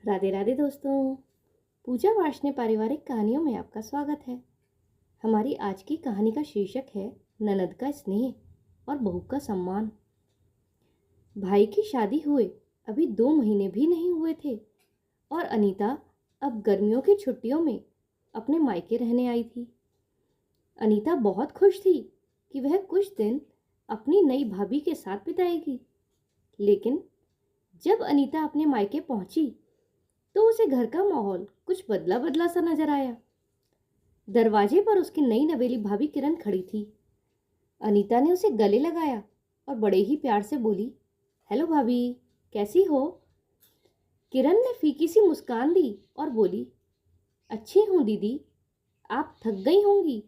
राधे राधे दोस्तों। पूजा वार्ष्णेय पारिवारिक कहानियों में आपका स्वागत है। हमारी आज की कहानी का शीर्षक है ननद का स्नेह और बहू का सम्मान। भाई की शादी हुए अभी 2 महीने भी नहीं हुए थे और अनीता अब गर्मियों की छुट्टियों में अपने मायके रहने आई थी। अनीता बहुत खुश थी कि वह कुछ दिन अपनी नई भाभी के साथ बिताएगी, लेकिन जब अनीता अपने मायके पहुंची तो उसे घर का माहौल कुछ बदला बदला सा नजर आया। दरवाजे पर उसकी नई नवेली भाभी किरण खड़ी थी। अनीता ने उसे गले लगाया और बड़े ही प्यार से बोली, हेलो भाभी, कैसी हो? किरण ने फीकी सी मुस्कान दी और बोली, अच्छी हूँ दीदी, आप थक गई होंगी,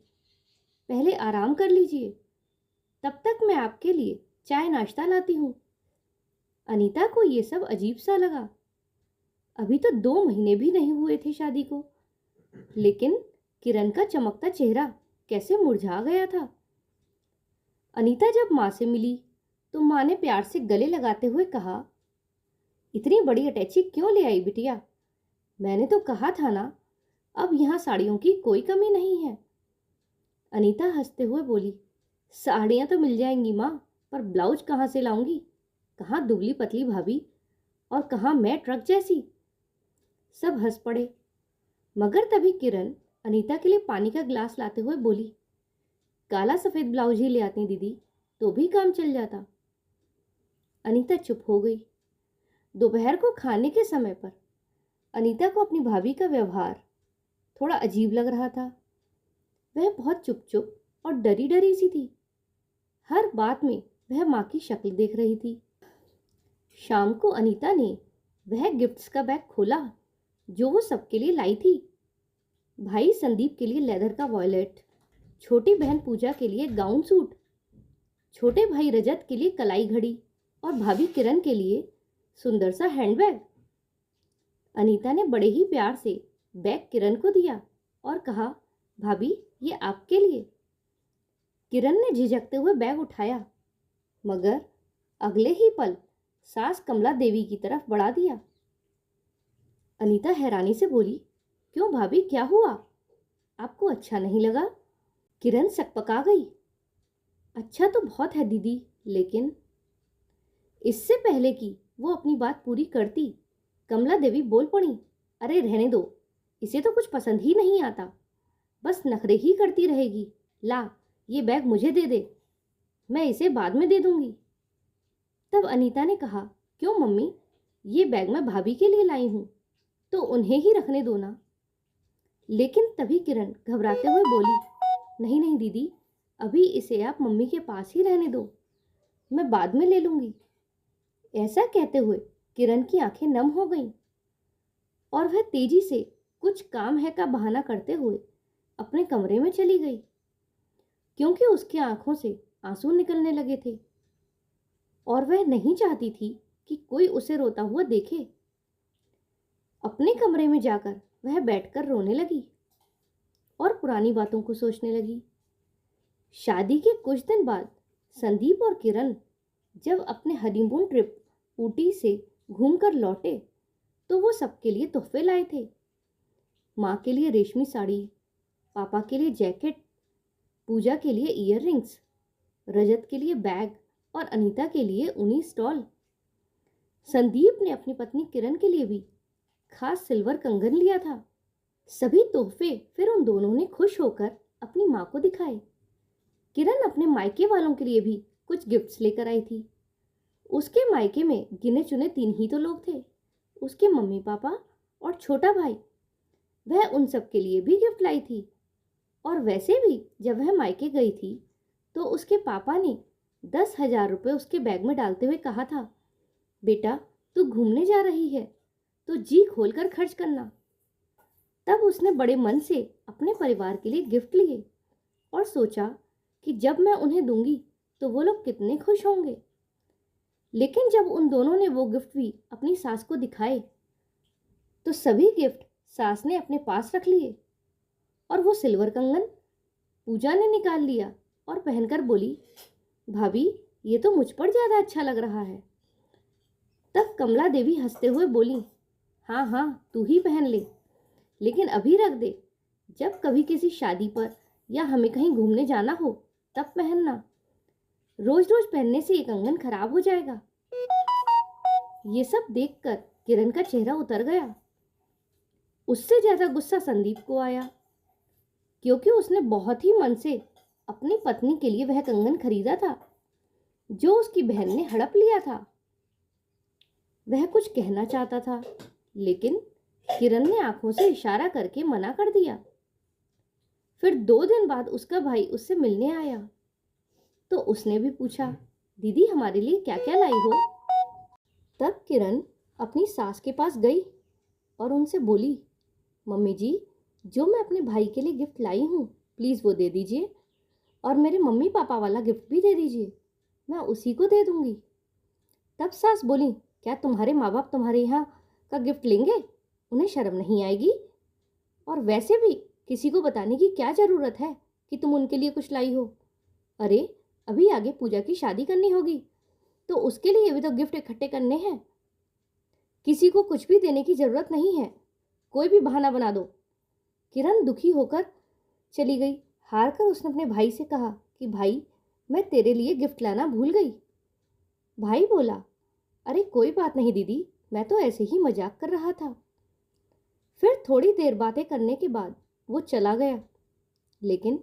पहले आराम कर लीजिए, तब तक मैं आपके लिए चाय नाश्ता लाती हूँ। अनीता को ये सब अजीब सा लगा। अभी तो 2 महीने भी नहीं हुए थे शादी को, लेकिन किरण का चमकता चेहरा कैसे मुरझा गया था। अनीता जब माँ से मिली तो माँ ने प्यार से गले लगाते हुए कहा, इतनी बड़ी अटैची क्यों ले आई बिटिया? मैंने तो कहा था ना, अब यहाँ साड़ियों की कोई कमी नहीं है। अनीता हंसते हुए बोली, साड़ियाँ तो मिल जाएंगी माँ, पर ब्लाउज कहाँ से लाऊंगी? कहाँ दुबली पतली भाभी और कहाँ मैं ट्रक जैसी। सब हंस पड़े, मगर तभी किरण अनीता के लिए पानी का गिलास लाते हुए बोली, काला सफेद ब्लाउज ही ले आती दीदी, तो भी काम चल जाता। अनीता चुप हो गई। दोपहर को खाने के समय पर अनीता को अपनी भाभी का व्यवहार थोड़ा अजीब लग रहा था। वह बहुत चुप चुप और डरी डरी सी थी। हर बात में वह माँ की शक्ल देख रही थी। शाम को अनीता ने वह गिफ्ट्स का बैग खोला जो वो सबके लिए लाई थी। भाई संदीप के लिए लेदर का वॉयलेट, छोटी बहन पूजा के लिए गाउन सूट, छोटे भाई रजत के लिए कलाई घड़ी और भाभी किरण के लिए सुंदर सा हैंडबैग। अनीता ने बड़े ही प्यार से बैग किरण को दिया और कहा, भाभी ये आपके लिए। किरण ने झिझकते हुए बैग उठाया, मगर अगले ही पल सास कमला देवी की तरफ बढ़ा दिया। अनीता हैरानी से बोली, क्यों भाभी, क्या हुआ? आपको अच्छा नहीं लगा? किरण सकपका गई। अच्छा तो बहुत है दीदी, लेकिन इससे पहले कि वो अपनी बात पूरी करती, कमला देवी बोल पड़ी, अरे रहने दो, इसे तो कुछ पसंद ही नहीं आता, बस नखरे ही करती रहेगी। ला, ये बैग मुझे दे दे, मैं इसे बाद में दे दूंगी। तब अनीता ने कहा, क्यों मम्मी, ये बैग मैं भाभी के लिए लाई हूं, तो उन्हें ही रखने दो ना। लेकिन तभी किरण घबराते हुए बोली, नहीं नहीं दीदी, अभी इसे आप मम्मी के पास ही रहने दो, मैं बाद में ले लूंगी। ऐसा कहते हुए किरण की आंखें नम हो गईं और वह तेजी से कुछ काम है का बहाना करते हुए अपने कमरे में चली गई, क्योंकि उसकी आंखों से आंसू निकलने लगे थे और वह नहीं चाहती थी कि कोई उसे रोता हुआ देखे। अपने कमरे में जाकर वह बैठकर रोने लगी और पुरानी बातों को सोचने लगी। शादी के कुछ दिन बाद संदीप और किरण जब अपने हनीमून ट्रिप ऊटी से घूमकर लौटे तो वो सबके लिए तोहफे लाए थे। माँ के लिए रेशमी साड़ी, पापा के लिए जैकेट, पूजा के लिए ईयररिंग्स, रजत के लिए बैग और अनीता के लिए ऊनी स्टॉल। संदीप ने अपनी पत्नी किरण के लिए भी खास सिल्वर कंगन लिया था। सभी तोहफे फिर उन दोनों ने खुश होकर अपनी माँ को दिखाए। किरण अपने मायके वालों के लिए भी कुछ गिफ्ट्स लेकर आई थी। उसके मायके में गिने चुने 3 ही तो लोग थे, उसके मम्मी पापा और छोटा भाई। वह उन सब के लिए भी गिफ्ट लाई थी। और वैसे भी जब वह मायके गई थी तो उसके पापा ने 10,000 रुपये उसके बैग में डालते हुए कहा था, बेटा तू घूमने जा रही है तो जी खोलकर खर्च करना। तब उसने बड़े मन से अपने परिवार के लिए गिफ्ट लिए और सोचा कि जब मैं उन्हें दूंगी तो वो लोग कितने खुश होंगे। लेकिन जब उन दोनों ने वो गिफ्ट भी अपनी सास को दिखाए तो सभी गिफ्ट सास ने अपने पास रख लिए और वो सिल्वर कंगन पूजा ने निकाल लिया और पहनकर बोली, भाभी ये तो मुझ पर ज्यादा अच्छा लग रहा है। तब कमला देवी हंसते हुए बोली, हाँ हाँ, तू ही पहन ले, लेकिन अभी रख दे। जब कभी किसी शादी पर या हमें कहीं घूमने जाना हो तब पहनना। रोज रोज पहनने से ये कंगन खराब हो जाएगा। ये सब देखकर किरण का चेहरा उतर गया। उससे ज्यादा गुस्सा संदीप को आया, क्योंकि उसने बहुत ही मन से अपनी पत्नी के लिए वह कंगन खरीदा था जो उसकी बहन ने हड़प लिया था। वह कुछ कहना चाहता था, लेकिन किरण ने आंखों से इशारा करके मना कर दिया। फिर 2 दिन बाद उसका भाई उससे मिलने आया, तो उसने भी पूछा, दीदी हमारे लिए क्या क्या लाई हो? तब किरण अपनी सास के पास गई और उनसे बोली, मम्मी जी, जो मैं अपने भाई के लिए गिफ्ट लाई हूँ प्लीज़ वो दे दीजिए, और मेरे मम्मी पापा वाला गिफ्ट भी दे दीजिए, मैं उसी को दे दूंगी। तब सास बोली, क्या तुम्हारे माँ बाप तुम्हारे यहाँ का गिफ्ट लेंगे? उन्हें शर्म नहीं आएगी? और वैसे भी किसी को बताने की क्या ज़रूरत है कि तुम उनके लिए कुछ लाई हो? अरे अभी आगे पूजा की शादी करनी होगी, तो उसके लिए भी तो गिफ्ट इकट्ठे करने हैं। किसी को कुछ भी देने की ज़रूरत नहीं है, कोई भी बहाना बना दो। किरण दुखी होकर चली गई। हार कर उसने अपने भाई से कहा कि भाई, मैं तेरे लिए गिफ्ट लाना भूल गई। भाई बोला, अरे कोई बात नहीं दीदी, मैं तो ऐसे ही मजाक कर रहा था। फिर थोड़ी देर बातें करने के बाद वो चला गया, लेकिन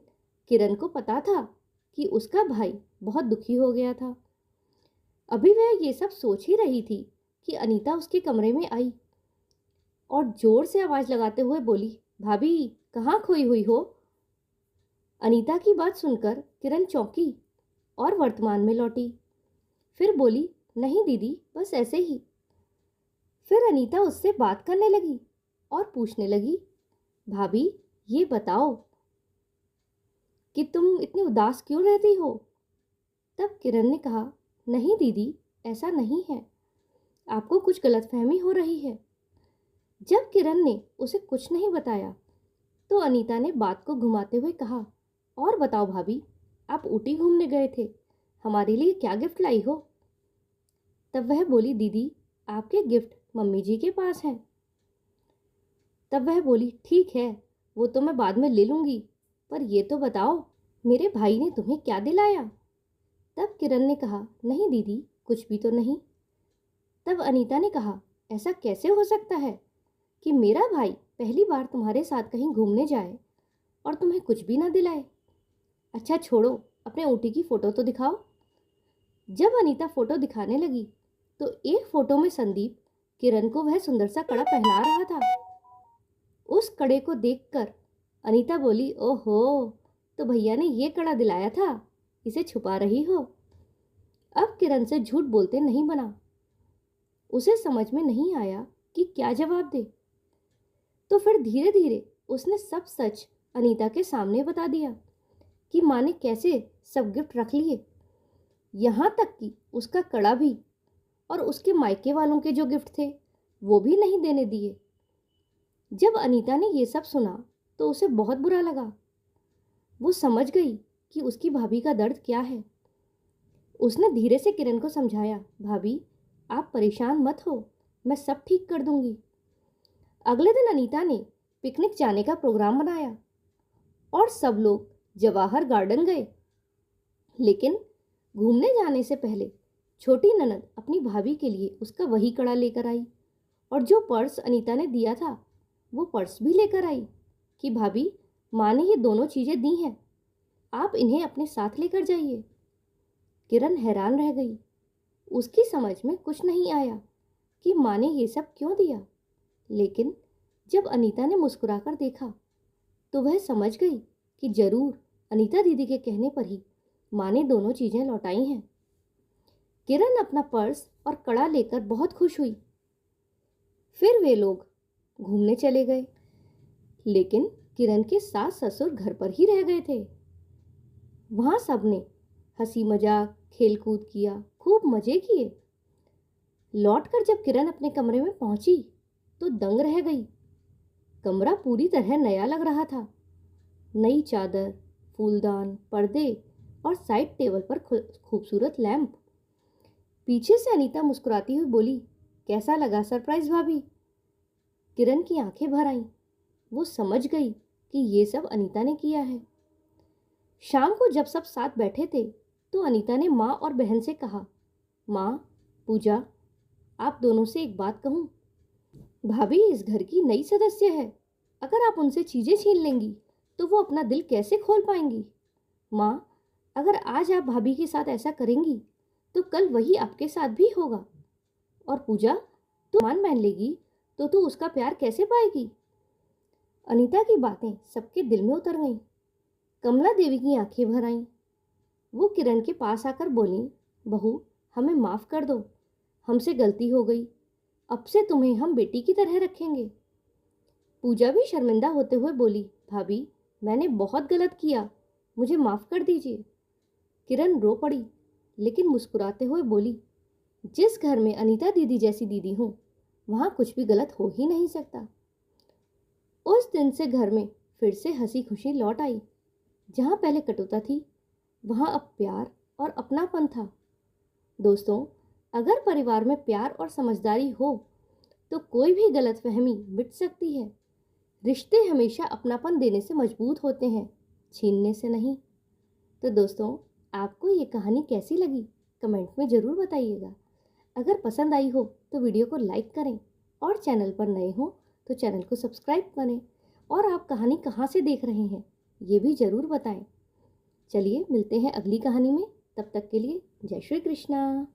किरण को पता था कि उसका भाई बहुत दुखी हो गया था। अभी वह ये सब सोच ही रही थी कि अनीता उसके कमरे में आई और जोर से आवाज लगाते हुए बोली, भाभी कहाँ खोई हुई हो? अनीता की बात सुनकर किरण चौंकी और वर्तमान में लौटी। फिर बोली, नहीं दीदी, बस ऐसे ही। फिर अनीता उससे बात करने लगी और पूछने लगी, भाभी ये बताओ कि तुम इतनी उदास क्यों रहती हो? तब किरण ने कहा, नहीं दीदी, ऐसा नहीं है, आपको कुछ गलतफहमी हो रही है। जब किरण ने उसे कुछ नहीं बताया, तो अनीता ने बात को घुमाते हुए कहा, और बताओ भाभी, आप ऊटी घूमने गए थे, हमारे लिए क्या गिफ्ट लाई हो? तब वह बोली, दीदी आपके गिफ्ट मम्मी जी के पास हैं। तब वह बोली, ठीक है, वो तो मैं बाद में ले लूँगी, पर ये तो बताओ मेरे भाई ने तुम्हें क्या दिलाया? तब किरण ने कहा, नहीं दीदी, कुछ भी तो नहीं। तब अनीता ने कहा, ऐसा कैसे हो सकता है कि मेरा भाई पहली बार तुम्हारे साथ कहीं घूमने जाए और तुम्हें कुछ भी ना दिलाए? अच्छा छोड़ो, अपने ऊटी की फ़ोटो तो दिखाओ। जब अनीता फ़ोटो दिखाने लगी, तो एक फ़ोटो में संदीप किरण को वह सुंदर सा कड़ा पहना रहा था। उस कड़े को देखकर अनीता बोली, ओहो, तो भैया ने ये कड़ा दिलाया था, इसे छुपा रही हो। अब किरण से झूठ बोलते नहीं बना। उसे समझ में नहीं आया कि क्या जवाब दे, तो फिर धीरे धीरे उसने सब सच अनीता के सामने बता दिया कि माँ ने कैसे सब गिफ्ट रख लिए, यहाँ तक कि उसका कड़ा भी, और उसके मायके वालों के जो गिफ्ट थे वो भी नहीं देने दिए। जब अनीता ने ये सब सुना तो उसे बहुत बुरा लगा। वो समझ गई कि उसकी भाभी का दर्द क्या है। उसने धीरे से किरण को समझाया, भाभी आप परेशान मत हो, मैं सब ठीक कर दूंगी। अगले दिन अनीता ने पिकनिक जाने का प्रोग्राम बनाया और सब लोग जवाहर गार्डन गए। लेकिन घूमने जाने से पहले छोटी ननद अपनी भाभी के लिए उसका वही कड़ा लेकर आई, और जो पर्स अनीता ने दिया था वो पर्स भी लेकर आई कि भाभी, माँ ने ये दोनों चीज़ें दी हैं, आप इन्हें अपने साथ लेकर जाइए। किरण हैरान रह गई। उसकी समझ में कुछ नहीं आया कि माँ ने ये सब क्यों दिया, लेकिन जब अनीता ने मुस्कुराकर देखा तो वह समझ गई कि जरूर अनीता दीदी के कहने पर ही माँ ने दोनों चीज़ें लौटाई हैं। किरण अपना पर्स और कड़ा लेकर बहुत खुश हुई। फिर वे लोग घूमने चले गए, लेकिन किरण के सास ससुर घर पर ही रह गए थे। वहाँ सबने हंसी मजाक खेल कूद किया, खूब मजे किए। लौटकर जब किरण अपने कमरे में पहुंची तो दंग रह गई। कमरा पूरी तरह नया लग रहा था। नई चादर, फूलदान, पर्दे और साइड टेबल पर खूबसूरत लैंप। पीछे से अनीता मुस्कुराती हुई बोली, कैसा लगा सरप्राइज भाभी? किरण की आंखें भर आईं। वो समझ गई कि ये सब अनीता ने किया है। शाम को जब सब साथ बैठे थे तो अनीता ने माँ और बहन से कहा, माँ, पूजा, आप दोनों से एक बात कहूँ। भाभी इस घर की नई सदस्य है। अगर आप उनसे चीज़ें छीन लेंगी तो वो अपना दिल कैसे खोल पाएंगी। माँ, अगर आज आप भाभी के साथ ऐसा करेंगी तो कल वही आपके साथ भी होगा। और पूजा, तू मान मान लेगी तो तू उसका प्यार कैसे पाएगी। अनीता की बातें सबके दिल में उतर गईं। कमला देवी की आंखें भर आईं। वो किरण के पास आकर बोली, बहू, हमें माफ़ कर दो, हमसे गलती हो गई। अब से तुम्हें हम बेटी की तरह रखेंगे। पूजा भी शर्मिंदा होते हुए बोली, भाभी, मैंने बहुत गलत किया, मुझे माफ़ कर दीजिए। किरण रो पड़ी, लेकिन मुस्कुराते हुए बोली, जिस घर में अनीता दीदी जैसी दीदी हो वहाँ कुछ भी गलत हो ही नहीं सकता। उस दिन से घर में फिर से हंसी खुशी लौट आई। जहाँ पहले कटुता थी वहाँ अब प्यार और अपनापन था। दोस्तों, अगर परिवार में प्यार और समझदारी हो तो कोई भी गलतफहमी मिट सकती है। रिश्ते हमेशा अपनापन देने से मजबूत होते हैं, छीनने से नहीं। तो दोस्तों, आपको ये कहानी कैसी लगी कमेंट में ज़रूर बताइएगा। अगर पसंद आई हो तो वीडियो को लाइक करें और चैनल पर नए हो तो चैनल को सब्सक्राइब करें। और आप कहानी कहाँ से देख रहे हैं ये भी ज़रूर बताएं। चलिए मिलते हैं अगली कहानी में। तब तक के लिए जय श्री कृष्णा।